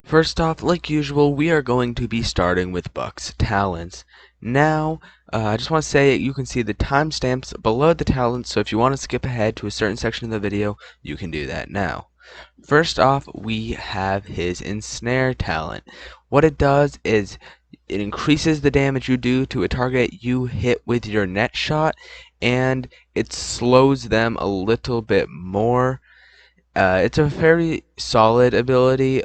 First off, like usual, we are going to be starting with Buck's talents. Now, I just want to say you can see the timestamps below the talents, so if you want to skip ahead to a certain section of the video, you can do that now. First off, we have his Ensnare talent. What it does is it increases the damage you do to a target you hit with your net shot, and it slows them a little bit more. It's a very solid ability.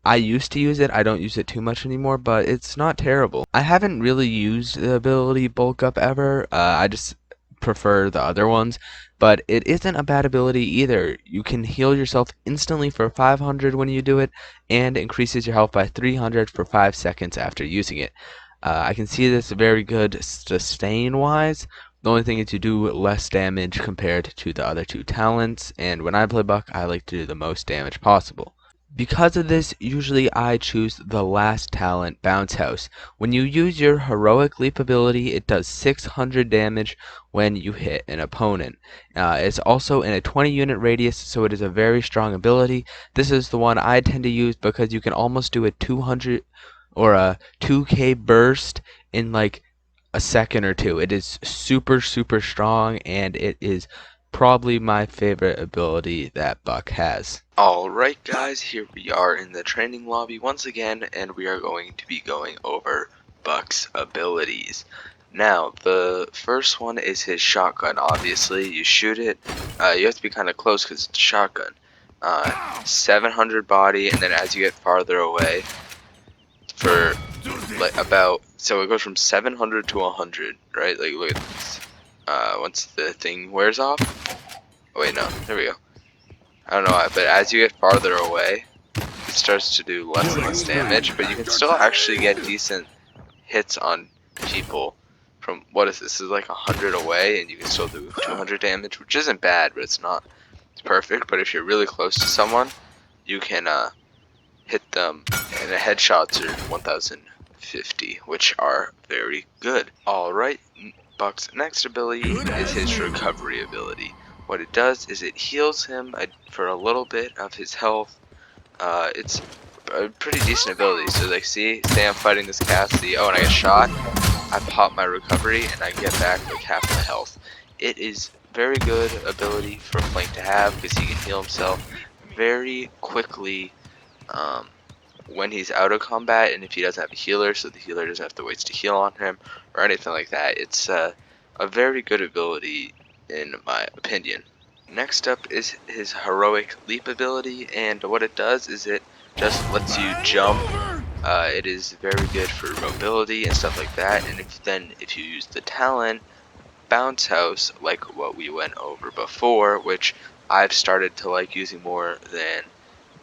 I used to use it. I don't use it too much anymore, but it's not terrible. I haven't really used the ability Bulk Up ever. I just prefer the other ones, but it isn't a bad ability either. You can heal yourself instantly for 500 when you do it, and increases your health by 300 for 5 seconds after using it. I can see this very good sustain-wise. The only thing is you do less damage compared to the other two talents, and when I play Buck, I like to do the most damage possible. Because of this, usually I choose the last talent, Bounce House. When you use your Heroic Leap ability, it does 600 damage when you hit an opponent. It's also in a 20 unit radius, so it is a very strong ability. This is the one I tend to use because you can almost do a 200 or a 2k burst in like a second or two. It is super strong, and it is probably my favorite ability that Buck has. Alright guys, here we are in the training lobby once again, and we are going to be going over Buck's abilities. Now, the first one is his shotgun. Obviously, you shoot it, you have to be kind of close because it's a shotgun. 700 body, and then as you get farther away, for like so it goes from 700 to 100, right? Like, look at this. Once the thing wears off, oh wait, no, there we go. I don't know why, but as you get farther away, it starts to do less and less damage, but you can still actually get decent hits on people from, what is this? This is like 100 away, and you can still do 200 damage, which isn't bad, but it's not perfect. But if you're really close to someone, you can hit them, and the headshots are 1050, which are very good. Alright, Buck's next ability is his recovery ability. What it does is it heals him for a little bit of his health. It's a pretty decent ability. So like, say I'm fighting this Cassidy, oh, and I get shot, I pop my recovery and I get back like half my health. It is very good ability for Flank to have because he can heal himself very quickly when he's out of combat, and if he doesn't have a healer, so the healer doesn't have to wait to heal on him or anything like that. It's a very good ability in my opinion. Next up is his Heroic Leap ability, and what it does is it just lets you jump. It is very good for mobility and stuff like that, and if you use the talent Bounce House, like what we went over before, which I've started to like using more than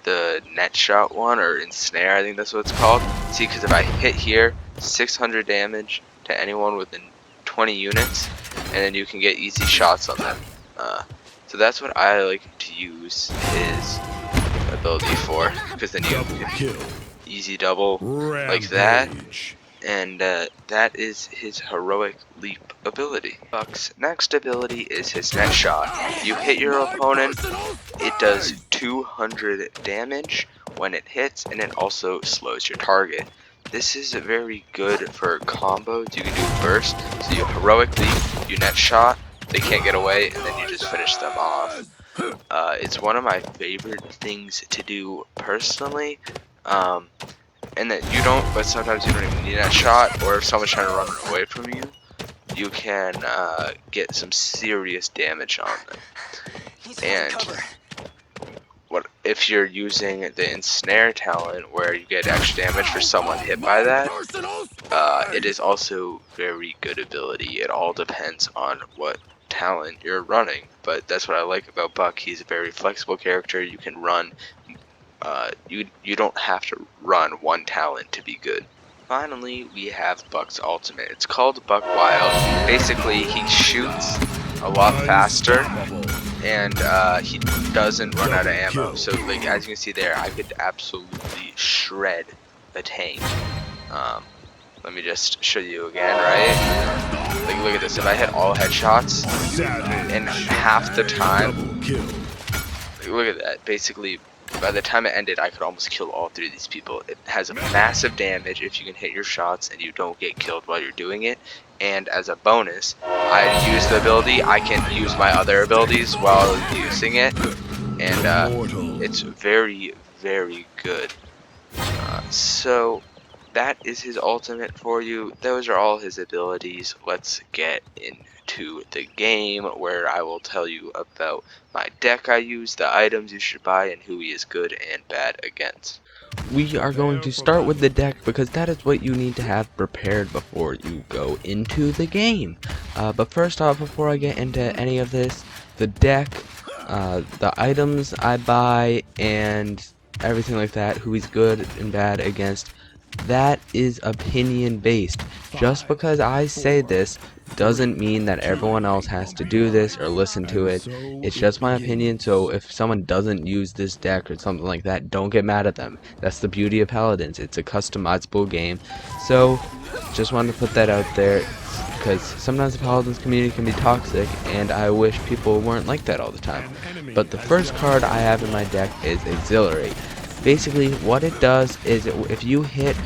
the net shot one, or ensnare, I think that's what it's called. See, because if I hit here, 600 damage to anyone within 20 units, and then you can get easy shots on them. So that's what I like to use his ability for, because then you can easy double like that, and that is his Heroic Leap ability. Buck's next ability is his net shot. You hit your opponent, it does 200 damage when it hits, and it also slows your target. This is very good for combos. You can do burst, so you Heroic Leap, you net shot, they can't get away, and then you just finish them off. It's one of my favorite things to do personally. And that you don't, but sometimes you don't even need that shot, or if someone's trying to run away from you, you can get some serious damage on them. And what if you're using the ensnare talent, where you get extra damage for someone hit by that, it is also very good ability. It all depends on what talent you're running, but that's what I like about Buck. He's a very flexible character. You can run you don't have to run one talent to be good. Finally, we have Buck's ultimate. It's called Buck Wild. Basically, he shoots a lot faster, and he doesn't run out of ammo. So, like, as you can see there, I could absolutely shred a tank. Let me just show you again, right? Like, look at this. If I hit all headshots in half the time, like, look at that. Basically, By the time it ended, I could almost kill all three of these people. It has a massive damage if you can hit your shots and you don't get killed while you're doing it. And as a bonus, I use the ability. I can use my other abilities while using it, and it's very, very good. So that is his ultimate for you. Those are all his abilities. Let's get into the game where I will tell you about my deck I use, the items you should buy, and who he is good and bad against. We are going to start with the deck because that is what you need to have prepared before you go into the game. But first off, before I get into any of this, the deck, the items I buy, and everything like that, who he's good and bad against, that is opinion based. Just because I say this doesn't mean that everyone else has to do this or listen to it. It's just my opinion, so if someone doesn't use this deck or something like that, don't get mad at them. That's the beauty of Paladins. It's a customizable game. So just wanted to put that out there because sometimes the Paladins community can be toxic, and I wish people weren't like that all the time. But the first card I have in my deck is Exhilarate. Basically, what it does is if you hit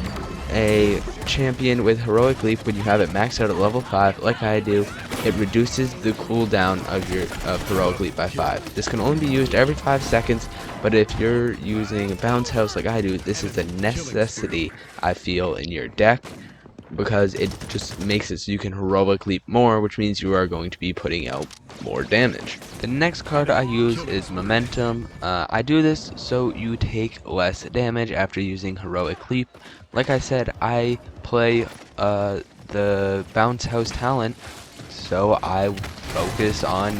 a champion with Heroic Leap when you have it maxed out at level 5, like I do, it reduces the cooldown of Heroic Leap by 5. This can only be used every 5 seconds, but if you're using Bounce House like I do, this is a necessity, I feel, in your deck, because it just makes it so you can Heroic Leap more, which means you are going to be putting out more damage. The next card I use is Momentum. I do this so you take less damage after using Heroic Leap. Like I said, I play the Bounce House talent, so I focus on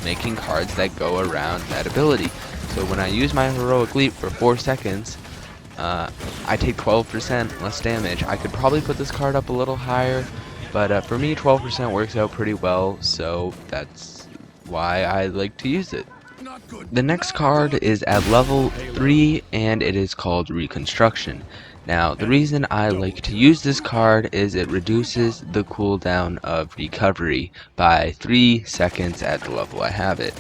making cards that go around that ability. So when I use my Heroic Leap for 4 seconds, I take 12% less damage. I could probably put this card up a little higher, but for me 12% works out pretty well, so that's why I like to use it. The next card is at level 3, and it is called Reconstruction. Now, the reason I like to use this card is it reduces the cooldown of recovery by 3 seconds at the level I have it.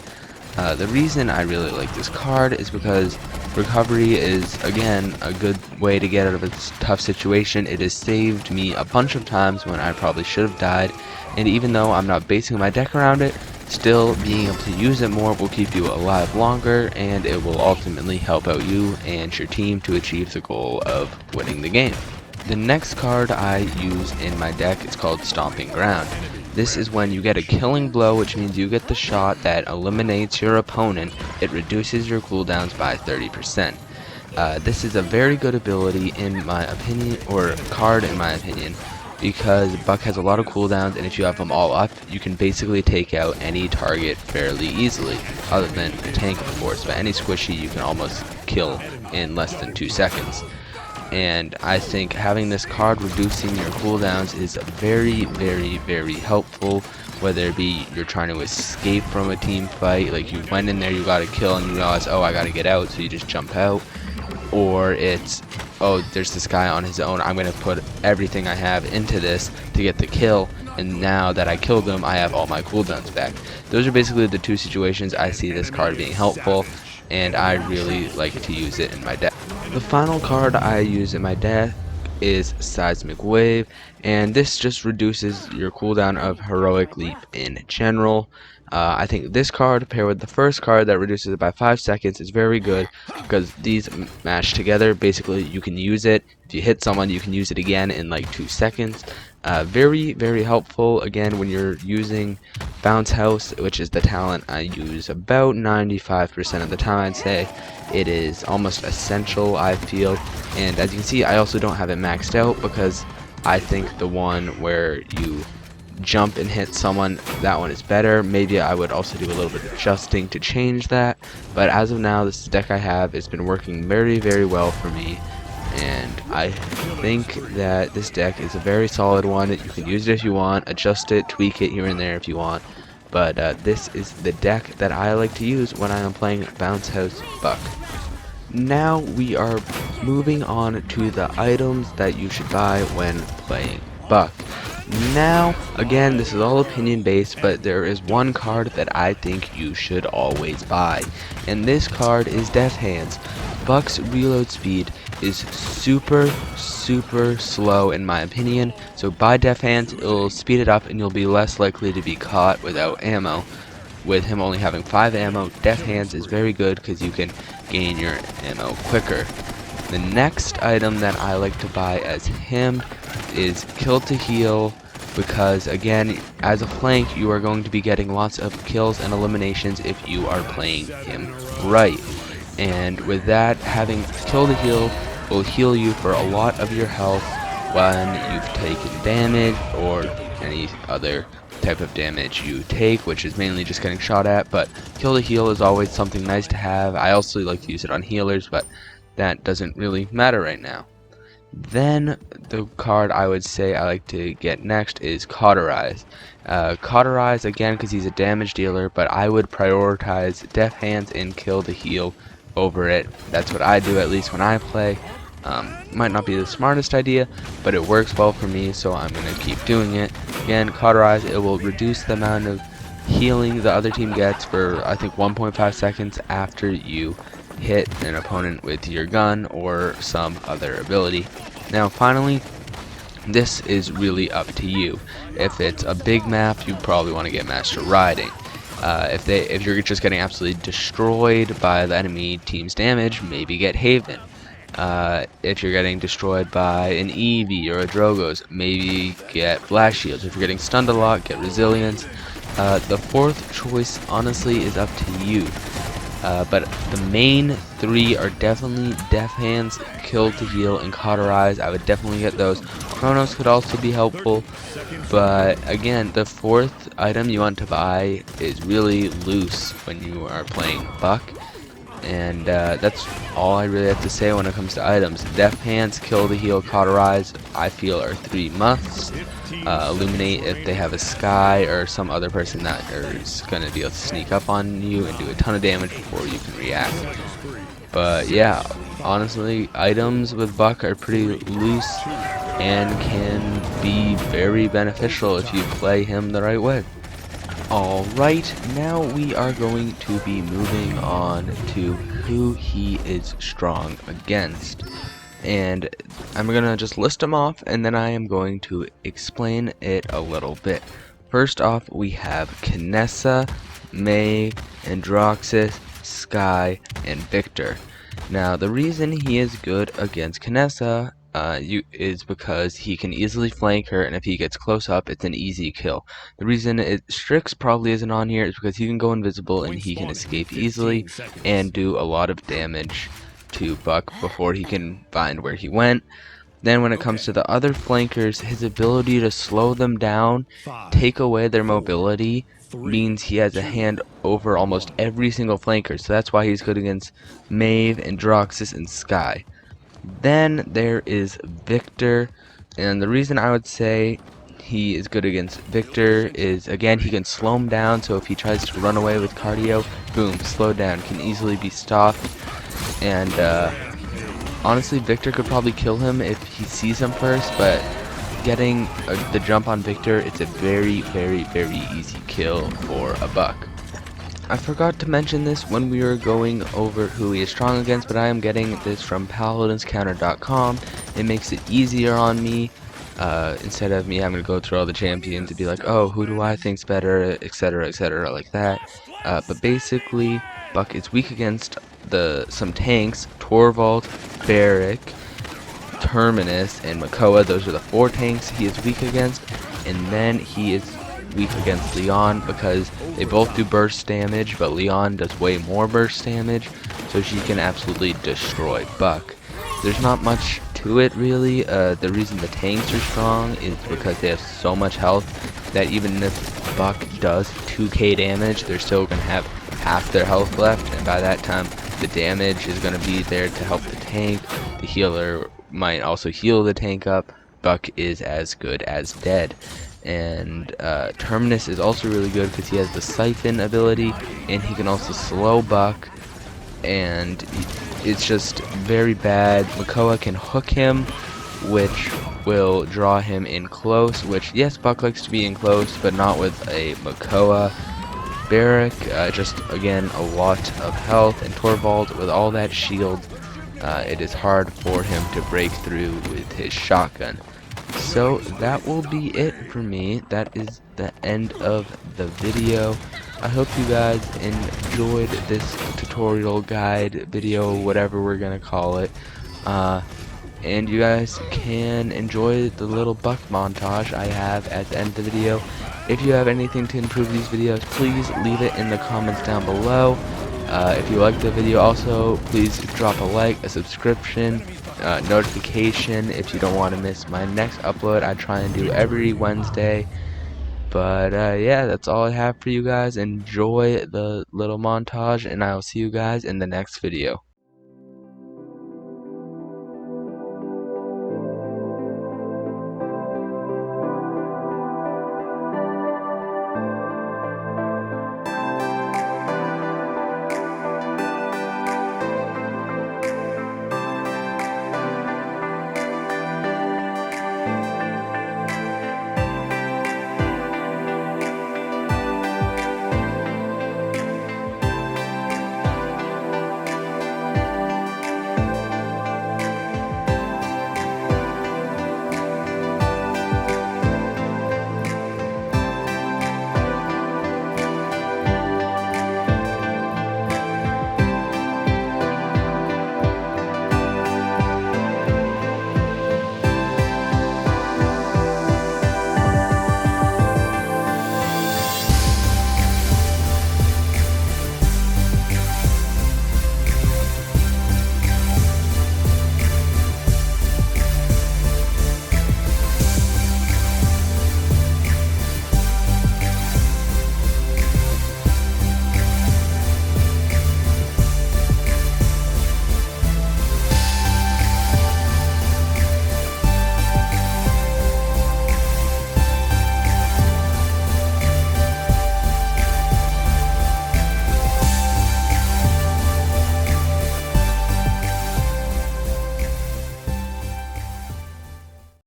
The reason I really like this card is because recovery is, again, a good way to get out of a tough situation. It has saved me a bunch of times when I probably should have died, and even though I'm not basing my deck around it, still being able to use it more will keep you alive longer, and it will ultimately help out you and your team to achieve the goal of winning the game. The next card I use in my deck is called Stomping Ground. This is when you get a killing blow, which means you get the shot that eliminates your opponent. It reduces your cooldowns by 30%. This is a very good ability in my opinion, or card in my opinion, because Buck has a lot of cooldowns, and if you have them all up, you can basically take out any target fairly easily, other than a tank of course, but any squishy you can almost kill in less than 2 seconds. And I think having this card reducing your cooldowns is very, very, very helpful, whether it be you're trying to escape from a team fight, like you went in there, you got a kill, and you realize, oh, I gotta get out, so you just jump out, or it's, oh, there's this guy on his own, I'm gonna put everything I have into this to get the kill, and now that I killed him, I have all my cooldowns back. Those are basically the two situations I see this card being helpful, and I really like to use it in my deck. The final card I use in my deck is Seismic Wave, and this just reduces your cooldown of Heroic Leap in general. I think this card paired with the first card that reduces it by 5 seconds is very good, because these match together. Basically, you can use it. If you hit someone, you can use it again in like 2 seconds. Very, very helpful, again, when you're using Bounce House, which is the talent I use about 95% of the time, I'd say. It is almost essential, I feel, and as you can see, I also don't have it maxed out, because I think the one where you jump and hit someone, that one is better. Maybe I would also do a little bit of adjusting to change that, but as of now, this deck I have has been working very, very well for me, and I think that this deck is a very solid one. You can use it if you want, adjust it, tweak it here and there if you want, but this is the deck that I like to use when I am playing Bounce House Buck. Now we are moving on to the items that you should buy when playing Buck. Now, again, this is all opinion based, but there is one card that I think you should always buy, and this card is Deft Hands. Buck's reload speed is super slow in my opinion, so buy Deft Hands, it'll speed it up and you'll be less likely to be caught without ammo. With him only having 5 ammo, Deft Hands is very good because you can gain your ammo quicker. The next item that I like to buy as him is Kill to Heal, because again, as a flank, you are going to be getting lots of kills and eliminations if you are playing him right. And with that, having Kill to Heal will heal you for a lot of your health when you've taken damage or any other type of damage you take, which is mainly just getting shot at. But Kill to Heal is always something nice to have. I also like to use it on healers, but that doesn't really matter right now. Then the card I would say I like to get next is Hi-rez. Hi-rez, again, because he's a damage dealer, but I would prioritize Deft Hands and Kill to Heal over it. That's what I do, at least when I play. Might not be the smartest idea, but it works well for me, so I'm going to keep doing it. Again, Hi-rez, it will reduce the amount of healing the other team gets for, I think, 1.5 seconds after you hit an opponent with your gun or some other ability. Now finally, this is really up to you. If it's a big map, you probably want to get Master Riding. If you're just getting absolutely destroyed by the enemy team's damage, maybe get Haven. If you're getting destroyed by an Eevee or a Drogoz, maybe get Blast Shields. If you're getting stunned a lot, get Resilience. The fourth choice, honestly, is up to you. But the main three are definitely Deft Hands, Kill to Heal, and Hi-rez. I would definitely get those. Chronos could also be helpful, but again, the fourth item you want to buy is really loose when you are playing Buck. And that's all I really have to say when it comes to items. Deft Hands, Kill to Heal, Hi-rez, I feel are 3 musts. Illuminate if they have a Sky or some other person that is going to be able to sneak up on you and do a ton of damage before you can react. But yeah, honestly, items with Buck are pretty loose and can be very beneficial if you play him the right way. Alright, now we are going to be moving on to who he is strong against. And I'm going to just list them off, and then I am going to explain it a little bit. First off, we have Kinessa, May, Androxus, Sky, and Victor. Now, the reason he is good against Kinessa is because he can easily flank her, and if he gets close up, it's an easy kill. The reason Strix probably isn't on here is because he can go invisible and he can escape easily and do a lot of damage to Buck before he can find where he went. Then when it comes to the other flankers, his ability to slow them down, take away their mobility, means he has a hand over almost every single flanker, so that's why he's good against Maeve, Androxus, and Sky. Then there is Victor, and the reason I would say he is good against Victor is, again, he can slow him down, so if he tries to run away with cardio, boom, slowed down, can easily be stopped. And honestly, Victor could probably kill him if he sees him first, but getting the jump on Victor, it's a very easy kill for a Buck. I forgot to mention this when we were going over who he is strong against, but I am getting this from PaladinsCounter.com. It makes it easier on me, instead of me having to go through all the champions and be like, oh, who do I think's better, etc, like that. But basically, Buck is weak against some tanks: Torvald, Barrick, Terminus, and Makoa. Those are the 4 tanks he is weak against. And then he is weak against Leon because they both do burst damage, but Leon does way more burst damage, so she can absolutely destroy Buck. There's not much to it really. The reason the tanks are strong is because they have so much health that even if Buck does 2k damage, they're still going to have half their health left, and by that time the damage is going to be there to help the tank. The healer might also heal the tank up. Buck is as good as dead. And Terminus is also really good because he has the Siphon ability, and he can also slow Buck, and it's just very bad. Makoa can hook him, which will draw him in close, which, yes, Buck likes to be in close, but not with a Makoa. Barrack, just, again, a lot of health, and Torvald, with all that shield, it is hard for him to break through with his shotgun. So that will be it for me. That is the end of the video. I hope you guys enjoyed this tutorial guide video, whatever we're gonna call it. And you guys can enjoy the little Buck montage I have at the end of the video. If you have anything to improve these videos, please leave it in the comments down below. If you like the video, also please drop a like, a subscription, notification if you don't want to miss my next upload. I try and do every Wednesday. But yeah, that's all I have for you guys. Enjoy the little montage, and I'll see you guys in the next video.